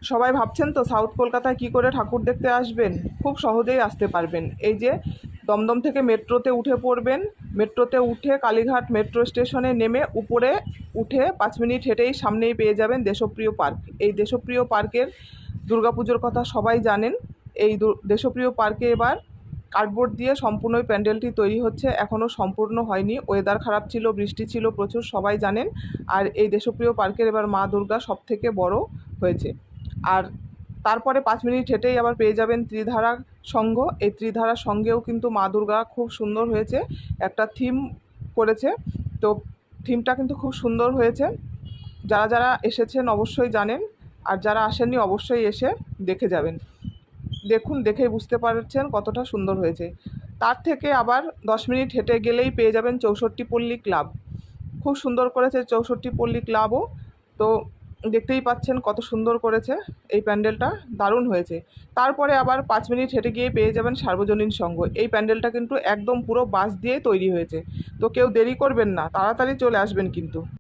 সবাই ভাবছেন তো সাউথ কলকাতায় কি করে ঠাকুর দেখতে আসবেন? খুব সহজেই আসতে পারবেন। এই যে দমদম থেকে মেট্রোতে উঠে পড়বেন, মেট্রোতে উঠে কালীঘাট মেট্রো স্টেশনে নেমে উপরে উঠে 5 মিনিট হেঁটেই সামনেই পেয়ে যাবেন দেশপ্রিয় পার্ক। এই দেশপ্রিয় পার্কের দুর্গাপুজোর কথা সবাই জানেন। এই দেশপ্রিয় পার্কে এবার কার্ডবোর্ড দিয়ে সম্পূর্ণ ওই প্যান্ডেলটি তৈরি হচ্ছে, এখনও সম্পূর্ণ হয়নি। ওয়েদার খারাপ ছিল, বৃষ্টি ছিল প্রচুর, সবাই জানেন। আর এই দেশপ্রিয় পার্কের এবার মা দুর্গা সবথেকে বড় হয়েছে। আর তারপরে 5 মিনিট হেঁটেই আবার পেয়ে যাবেন ত্রিধারা সংঘ। এই ত্রিধারা সংঘেও কিন্তু মা দুর্গা খুব সুন্দর হয়েছে, একটা থিম করেছে। তো থিমটা কিন্তু খুব সুন্দর হয়েছে। যারা যারা এসেছেন অবশ্যই জানেন, আর যারা আসেননি অবশ্যই এসে দেখে যাবেন। দেখুন, দেখেই বুঝতে পারছেন কতটা সুন্দর হয়েছে। তার থেকে আবার 10 মিনিট হেঁটে গেলেই পেয়ে যাবেন 64 পল্লী ক্লাব। খুব সুন্দর করেছে 64 পল্লী ক্লাবও। তো দেখতেই পাচ্ছেন কত সুন্দর করেছে এই প্যান্ডেলটা, দারুণ হয়েছে। তারপরে আবার 5 মিনিট হেঁটে গিয়ে পেয়ে যাবেন সার্বজনীন সংঘ। এই প্যান্ডেলটা কিন্তু একদম পুরো বাঁশ দিয়ে তৈরি হয়েছে। তো কেউ দেরি করবেন না, তাড়াতাড়ি চলে আসবেন কিন্তু।